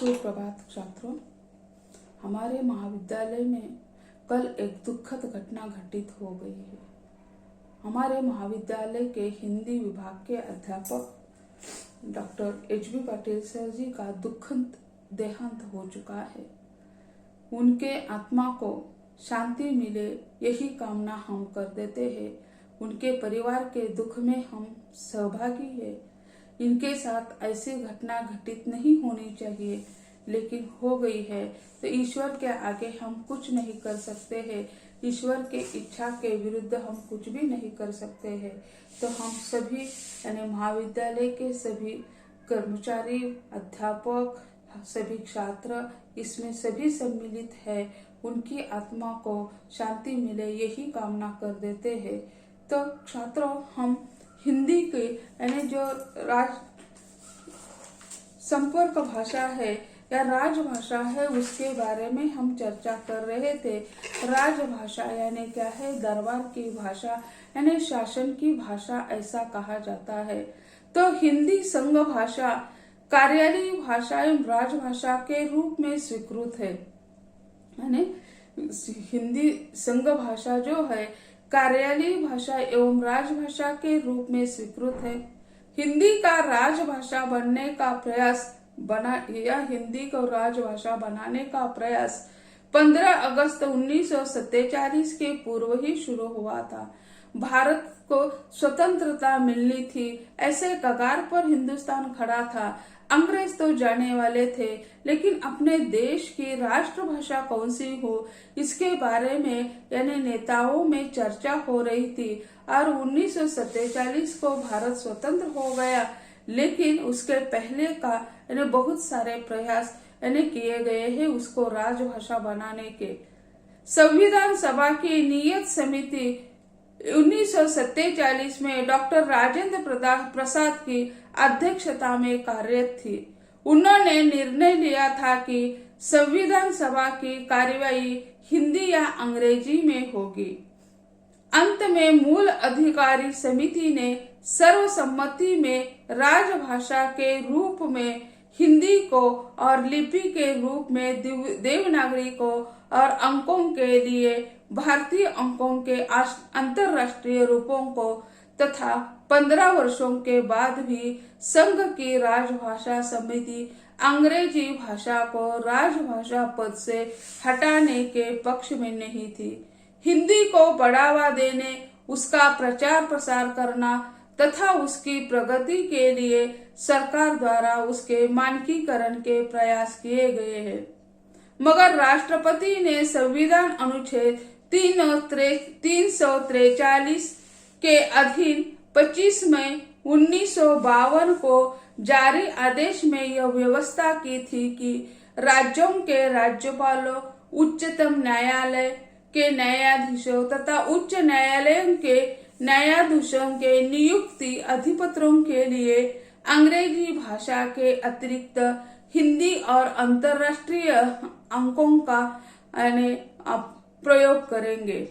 सुप्रभात छात्रों। हमारे महाविद्यालय में कल एक दुखद घटना घटित हो गई है। हमारे महाविद्यालय के हिंदी विभाग के अध्यापक डॉक्टर एच.बी. पाटिल सर जी का दुखद देहांत हो चुका है। उनके आत्मा को शांति मिले यही कामना हम कर देते हैं। उनके परिवार के दुख में हम सहभागी हैं। इनके साथ ऐसी घटना घटित नहीं होनी चाहिए, लेकिन हो गई है तो ईश्वर के आगे हम कुछ नहीं कर सकते हैं। ईश्वर के इच्छा के विरुद्ध हम कुछ भी नहीं कर सकते हैं। तो हम सभी यानी महाविद्यालय के सभी कर्मचारी, अध्यापक, सभी छात्र, इसमें सभी सम्मिलित है, उनकी आत्मा को शांति मिले यही कामना कर देते हैं। तो छात्रों, हम हिंदी के यानी जो संपर्क भाषा है या राजभाषा है, उसके बारे में हम चर्चा कर रहे थे। राजभाषा यानी क्या है? दरबार की भाषा यानी शासन की भाषा, ऐसा कहा जाता है। तो हिंदी संघ भाषा कार्यालयीय भाषा एवं राजभाषा के रूप में स्वीकृत है। यानी हिंदी संघ भाषा जो है कार्यालयीय भाषा एवं राजभाषा के रूप में स्वीकृत है। हिंदी का राजभाषा बनने का प्रयास हिंदी को राजभाषा बनाने का प्रयास 15 अगस्त 1947 के पूर्व ही शुरू हुआ था। भारत को स्वतंत्रता मिलनी थी, ऐसे कगार पर हिंदुस्तान खड़ा था। अंग्रेज तो जाने वाले थे, लेकिन अपने देश की राष्ट्रभाषा कौन सी हो, इसके बारे में यानी नेताओं में चर्चा हो रही थी। और 1947 को भारत स्वतंत्र हो गया, लेकिन उसके पहले का यानी बहुत सारे प्रयास यानी किए गए हैं उसको राजभाषा बनाने के। संविधान सभा की नियत समिति 1947 में डॉक्टर राजेंद्र प्रसाद की अध्यक्षता में कार्यरत थी। उन्होंने निर्णय लिया था कि संविधान सभा की कार्यवाही हिंदी या अंग्रेजी में होगी। अंत में मूल अधिकारी समिति ने सर्वसम्मति में राजभाषा के रूप में हिंदी को और लिपि के रूप में देवनागरी को और अंकों के लिए भारतीय अंकों के अंतरराष्ट्रीय रूपों को तथा 15 वर्षों के बाद भी संघ की राजभाषा समिति अंग्रेजी भाषा को राजभाषा पद से हटाने के पक्ष में नहीं थी। हिंदी को बढ़ावा देने, उसका प्रचार प्रसार करना तथा उसकी प्रगति के लिए सरकार द्वारा उसके मानकीकरण के प्रयास किए गए हैं। मगर राष्ट्रपति ने संविधान अनुच्छेद 343 के अधीन 25 मई 1952 को जारी आदेश में यह व्यवस्था की थी कि राज्यों के राज्यपालों, उच्चतम न्यायालय के न्यायाधीशों तथा उच्च न्यायालयों के न्यायाधीशों के नियुक्ति अधिपत्रों के लिए अंग्रेजी भाषा के अतिरिक्त हिंदी और अंतर्राष्ट्रीय अंकों का प्रयोग करेंगे।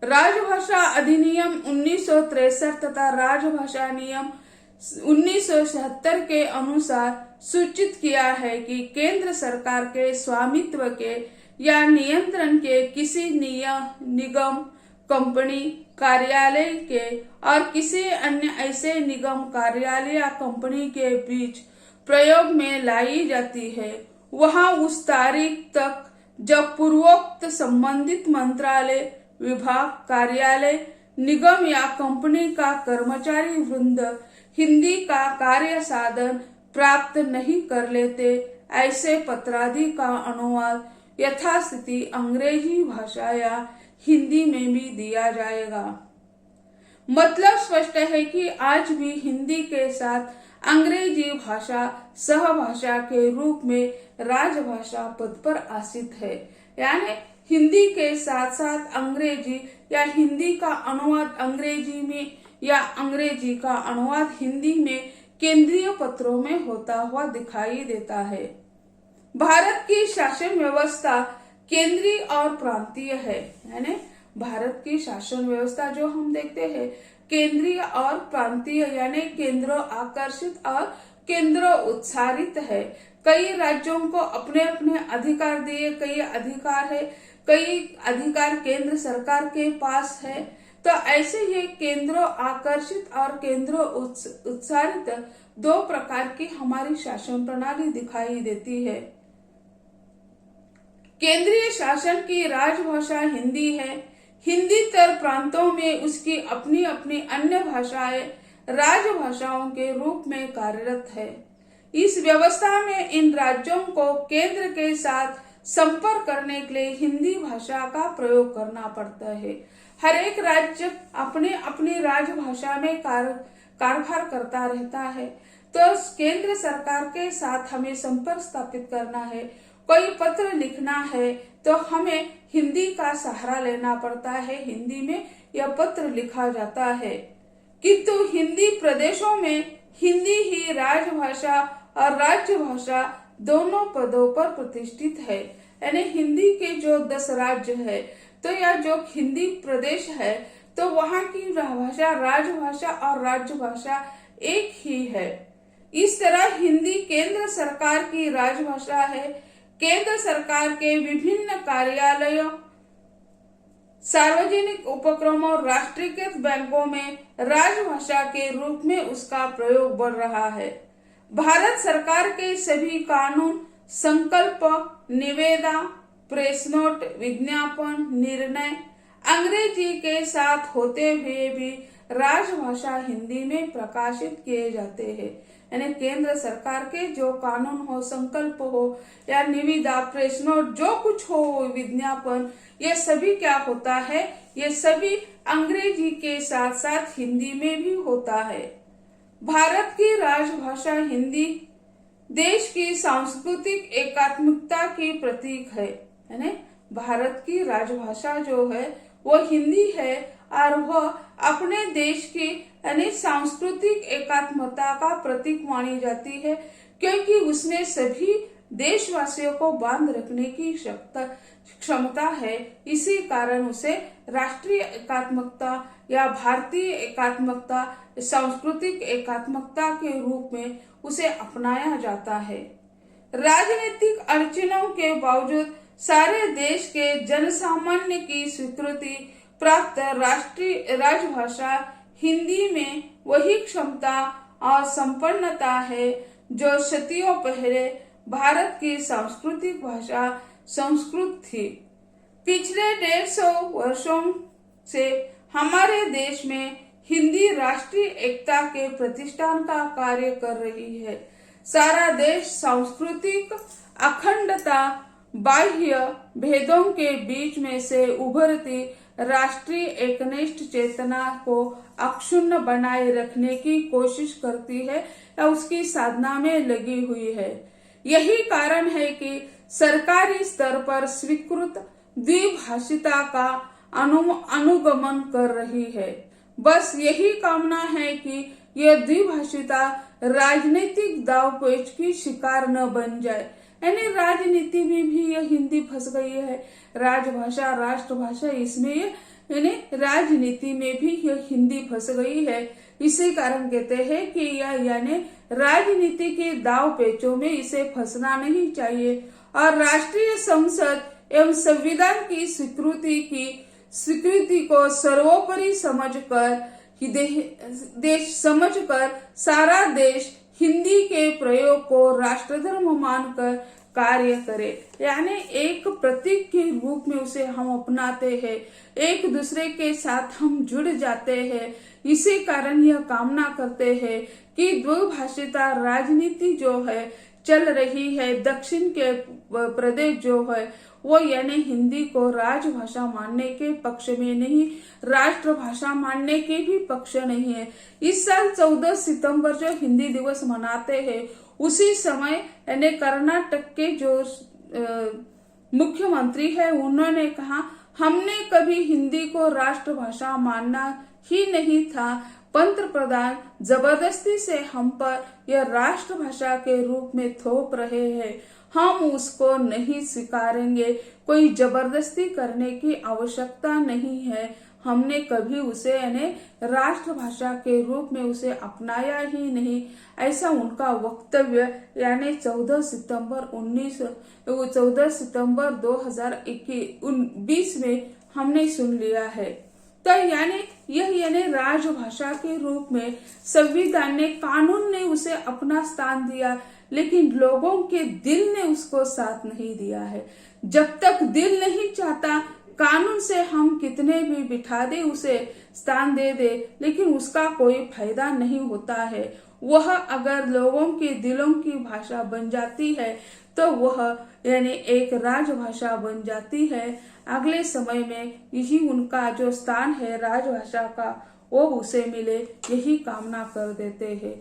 राजभाषा अधिनियम 1963 तथा राजभाषा नियम 1976 के अनुसार सूचित किया है कि केंद्र सरकार के स्वामित्व के या नियंत्रण के किसी निगम, कंपनी, कार्यालय के और किसी अन्य ऐसे निगम, कार्यालय या कंपनी के बीच प्रयोग में लाई जाती है, वहां उस तारीख तक जब पूर्वोक्त संबंधित मंत्रालय, विभाग, कार्यालय, निगम या कंपनी का कर्मचारी वृंद हिंदी का कार्य साधन प्राप्त नहीं कर लेते, ऐसे पत्रादि का अनुवाद यथास्थिति अंग्रेजी भाषा या हिंदी में भी दिया जाएगा। मतलब स्पष्ट है कि आज भी हिंदी के साथ अंग्रेजी भाषा सहभाषा के रूप में राजभाषा पद पर आसीत है। यानी हिंदी के साथ साथ अंग्रेजी या हिंदी का अनुवाद अंग्रेजी में या अंग्रेजी का अनुवाद हिंदी में केंद्रीय पत्रों में होता हुआ दिखाई देता है। भारत की शासन व्यवस्था केंद्रीय और प्रांतीय है। यानी भारत की शासन व्यवस्था जो हम देखते हैं केंद्रीय और प्रांतीय, यानी केंद्र आकर्षित और केंद्र उत्साहित है। कई राज्यों को अपने अपने अधिकार दिए, कई अधिकार है, कई अधिकार केंद्र सरकार के पास है। तो ऐसे ये केंद्र आकर्षित और केंद्र उत्साहित दो प्रकार की हमारी शासन प्रणाली दिखाई देती है। केंद्रीय शासन की राजभाषा हिंदी है। हिंदी तर प्रांतों में उसकी अपनी अपनी अन्य भाषाएं राजभाषाओं के रूप में कार्यरत है। इस व्यवस्था में इन राज्यों को केंद्र के साथ संपर्क करने के लिए हिंदी भाषा का प्रयोग करना पड़ता है। हर एक राज्य अपने अपनी राजभाषा में कारभार करता रहता है। तो केंद्र सरकार के साथ हमें संपर्क स्थापित करना है, कोई पत्र लिखना है तो हमें हिंदी का सहारा लेना पड़ता है। हिंदी में यह पत्र लिखा जाता है, किंतु हिंदी प्रदेशों में हिंदी ही राजभाषा और राज्य भाषा दोनों पदों पर प्रतिष्ठित है। यानी हिंदी के जो 10 राज्य है तो यह जो हिंदी प्रदेश है तो वहाँ की भाषा राजभाषा और राज्य भाषा एक ही है। इस तरह हिंदी केंद्र सरकार की राजभाषा है। केंद्र सरकार के विभिन्न कार्यालयों, सार्वजनिक उपक्रमों और राष्ट्रीयकृत बैंकों में राजभाषा के रूप में उसका प्रयोग बढ़ रहा है। भारत सरकार के सभी कानून, संकल्प, निविदा, प्रेस नोट, विज्ञापन, निर्णय अंग्रेजी के साथ होते हुए भी राजभाषा हिंदी में प्रकाशित किए जाते हैं। यानी केंद्र सरकार के जो कानून हो, संकल्प हो या निविदा, प्रेस नोट, जो कुछ हो, विज्ञापन, ये सभी क्या होता है, ये सभी अंग्रेजी के साथ साथ हिंदी में भी होता है। भारत की राजभाषा हिंदी देश की सांस्कृतिक एकात्मकता की प्रतीक है। यानी भारत की राजभाषा जो है वो हिंदी है और वह अपने देश की यानी सांस्कृतिक एकात्मकता का प्रतीक मानी जाती है, क्योंकि उसमें सभी देशवासियों को बांध रखने की क्षमता है। इसी कारण उसे राष्ट्रीय एकात्मकता या भारतीय एकात्मकता, सांस्कृतिक एकात्मकता के रूप में उसे अपनाया जाता है। राजनीतिक अड़चनों के बावजूद सारे देश के जनसामान्य की स्वीकृति प्राप्त राष्ट्रीय राजभाषा हिंदी में वही क्षमता और संपन्नता है जो सदियों पहले भारत की सांस्कृतिक भाषा संस्कृत थी। पिछले 150 वर्षों से हमारे देश में हिंदी राष्ट्रीय एकता के प्रतिष्ठान का कार्य कर रही है। सारा देश सांस्कृतिक अखंडता, बाह्य भेदों के बीच में से उभरती राष्ट्रीय एकनिष्ठ चेतना को अक्षुण्ण बनाए रखने की कोशिश करती है या उसकी साधना में लगी हुई है। यही कारण है कि सरकारी स्तर पर स्वीकृत द्विभाषिता का अनुगमन कर रही है। बस यही कामना है कि यह द्विभाषिता राजनीतिक दांवपेच की शिकार न बन जाए। यानी राजनीति में भी यह हिंदी फंस गई है। राजभाषा, राष्ट्रभाषा, इसमें यानी राजनीति में भी यह हिंदी फंस गई है। इसी कारण कहते हैं कि यह यानी राजनीति के दांवपेचों में इसे फंसना नहीं चाहिए और राष्ट्रीय संसद एवं संविधान की स्वीकृति को सर्वोपरि समझकर सारा देश हिंदी के प्रयोग को राष्ट्रधर्म मानकर कार्य करे। यानी एक प्रतीक के रूप में उसे हम अपनाते हैं, एक दूसरे के साथ हम जुड़ जाते हैं। इसी कारण यह कामना करते हैं कि द्विभाषिता राजनीति जो है चल रही है, दक्षिण के प्रदेश जो है वो यानी हिंदी को राजभाषा मानने के पक्ष में नहीं, राष्ट्रभाषा मानने के भी पक्ष नहीं है। इस साल 14 सितंबर जो हिंदी दिवस मनाते हैं, उसी समय यानी कर्नाटक के जो मुख्यमंत्री है उन्होंने कहा हमने कभी हिंदी को राष्ट्रभाषा मानना ही नहीं था। पंतप्रधान जबरदस्ती से हम पर यह राष्ट्रभाषा के रूप में थोप रहे हैं, हम उसको नहीं स्वीकारेंगे। कोई जबरदस्ती करने की आवश्यकता नहीं है, हमने कभी उसे यानी राष्ट्रभाषा के रूप में उसे अपनाया ही नहीं, ऐसा उनका वक्तव्य यानी 14 सितंबर 2021 में हमने सुन लिया है। तो यानी राजभाषा के रूप में संविधान ने, कानून ने उसे अपना स्थान दिया, लेकिन लोगों के दिल ने उसको साथ नहीं दिया है। जब तक दिल नहीं चाहता, कानून से हम कितने भी बिठा दे, उसे स्थान दे दे, लेकिन उसका कोई फायदा नहीं होता है। वह अगर लोगों के दिलों की भाषा बन जाती है तो वह यानी एक राजभाषा बन जाती है। अगले समय में यही उनका जो स्थान है राजभाषा का, वो उसे मिले, यही कामना कर देते हैं।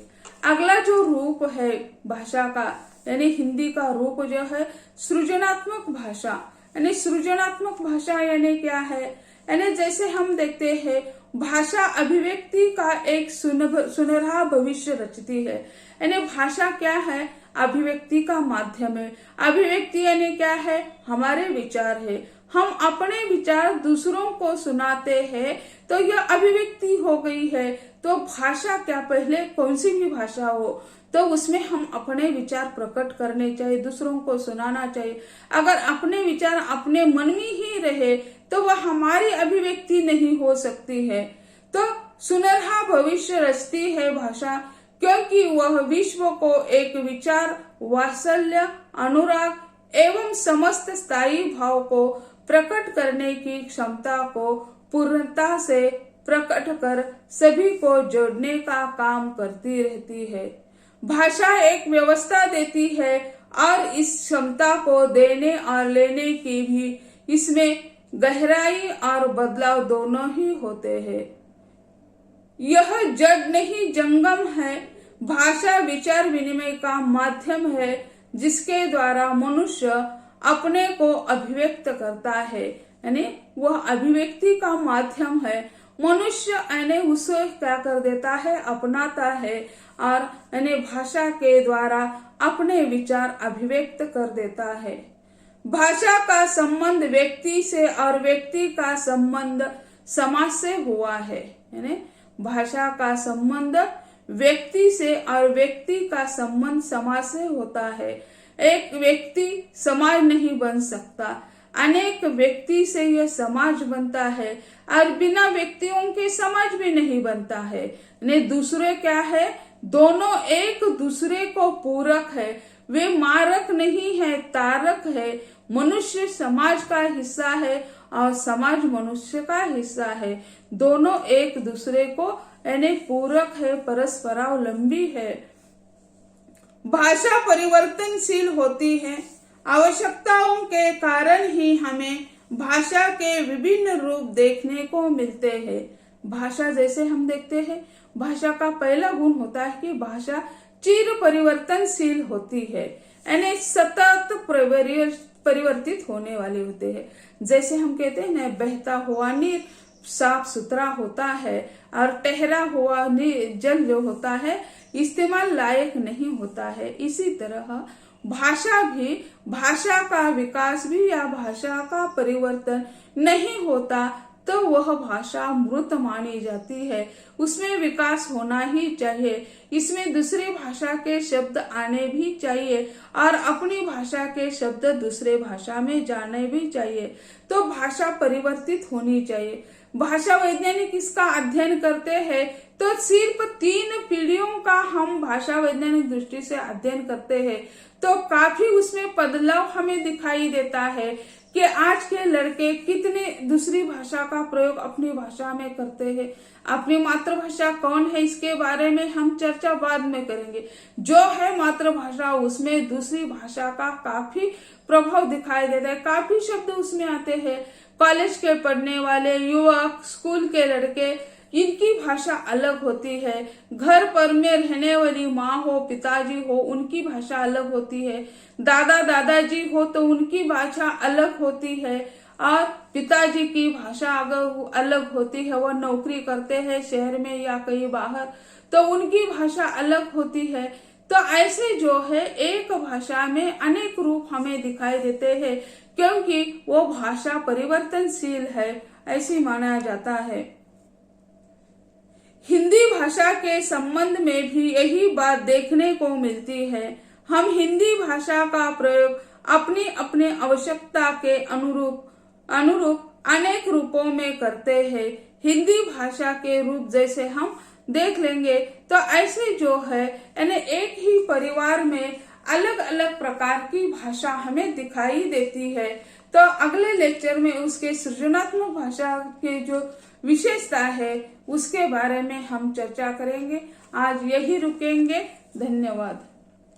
अगला जो रूप है भाषा का यानी हिंदी का रूप जो है सृजनात्मक भाषा। यानी सृजनात्मक भाषा यानी क्या है? यानी जैसे हम देखते हैं, भाषा अभिव्यक्ति का एक सुनहरा भविष्य रचती है। यानी भाषा क्या है? अभिव्यक्ति का माध्यम है। अभिव्यक्ति यानी क्या है? हमारे विचार है। हम अपने विचार दूसरों को सुनाते हैं तो यह अभिव्यक्ति हो गई है। तो भाषा क्या, पहले कौन सी भी भाषा हो तो उसमें हम अपने विचार प्रकट करने चाहिए, दूसरों को सुनाना चाहिए। अगर अपने विचार अपने मन में ही रहे तो वह हमारी अभिव्यक्ति नहीं हो सकती है। तो सुनहरा भविष्य रचती है भाषा, क्योंकि वह विश्व को एक विचार, वात्सल्य, अनुराग एवं समस्त स्थायी भाव को प्रकट करने की क्षमता को पूर्णता से प्रकट कर सभी को जोड़ने का काम करती रहती है। भाषा एक व्यवस्था देती है और इस क्षमता को देने और लेने की भी इसमें गहराई और बदलाव दोनों ही होते हैं। यह जड़ नहीं जंगम है। भाषा विचार विनिमय का माध्यम है जिसके द्वारा मनुष्य अपने को अभिव्यक्त करता है। यानी वह अभिव्यक्ति का माध्यम है। मनुष्य यानी उसे क्या कर देता है? अपनाता है और यानी भाषा के द्वारा अपने विचार अभिव्यक्त कर देता है। भाषा का संबंध व्यक्ति से और व्यक्ति का संबंध समाज से हुआ है। यानी भाषा का संबंध व्यक्ति से और व्यक्ति का संबंध समाज से होता है। एक व्यक्ति समाज नहीं बन सकता, अनेक व्यक्ति से यह समाज बनता है और बिना व्यक्तियों के समाज भी नहीं बनता है। ने दूसरे क्या है? दोनों एक दूसरे को पूरक है, वे मारक नहीं है, तारक है। मनुष्य समाज का हिस्सा है और समाज मनुष्य का हिस्सा है। दोनों एक दूसरे को यानी पूरक है, परस्परावलंबी है। भाषा परिवर्तनशील होती है। आवश्यकताओं के कारण ही हमें भाषा के विभिन्न रूप देखने को मिलते हैं। भाषा जैसे हम देखते हैं, भाषा का पहला गुण होता है कि भाषा चिर परिवर्तनशील होती है, यानी सतत परिवर्तित होने वाले होते हैं। जैसे हम कहते हैं ना, बहता हुआ नीर साफ सुथरा होता है और ठहरा हुआ जल जो होता है इस्तेमाल लायक नहीं होता है। इसी तरह भाषा का विकास भी या भाषा का परिवर्तन नहीं होता तो वह भाषा मृत मानी जाती है। उसमें विकास होना ही चाहिए, इसमें दूसरी भाषा के शब्द आने भी चाहिए और अपनी भाषा के शब्द दूसरे भाषा में जाने भी चाहिए। तो भाषा परिवर्तित होनी चाहिए। भाषा वैज्ञानिक इसका अध्ययन करते हैं तो सिर्फ 3 पीढ़ियों का हम भाषा वैज्ञानिक दृष्टि से अध्ययन करते हैं तो काफी उसमें बदलाव हमें दिखाई देता है कि आज के लड़के कितने दूसरी भाषा का प्रयोग अपनी भाषा में करते हैं। अपनी मातृभाषा कौन है इसके बारे में हम चर्चा बाद में करेंगे। जो है मातृभाषा उसमें दूसरी भाषा का काफी प्रभाव दिखाई देता है, काफी शब्द उसमें आते हैं। कॉलेज के पढ़ने वाले युवक, स्कूल के लड़के, इनकी भाषा अलग होती है। घर पर में रहने वाली माँ हो, पिताजी हो, उनकी भाषा अलग होती है। दादा दादाजी हो तो उनकी भाषा अलग होती है और पिताजी की भाषा अगर अलग होती है, वह नौकरी करते हैं शहर में या कहीं बाहर, तो उनकी भाषा अलग होती है। तो ऐसे जो है एक भाषा में अनेक रूप हमें दिखाई देते हैं क्योंकि वो भाषा परिवर्तनशील है ऐसी माना जाता है। हिंदी भाषा के संबंध में भी यही बात देखने को मिलती है। हम हिंदी भाषा का प्रयोग अपनी अपनी आवश्यकता के अनुरूप अनेक रूपों में करते हैं। हिंदी भाषा के रूप जैसे हम देख लेंगे तो ऐसे जो है यानी एक ही परिवार में अलग अलग प्रकार की भाषा हमें दिखाई देती है। तो अगले लेक्चर में उसके सृजनात्मक भाषा के जो विशेषता है उसके बारे में हम चर्चा करेंगे। आज यही रुकेंगे। धन्यवाद।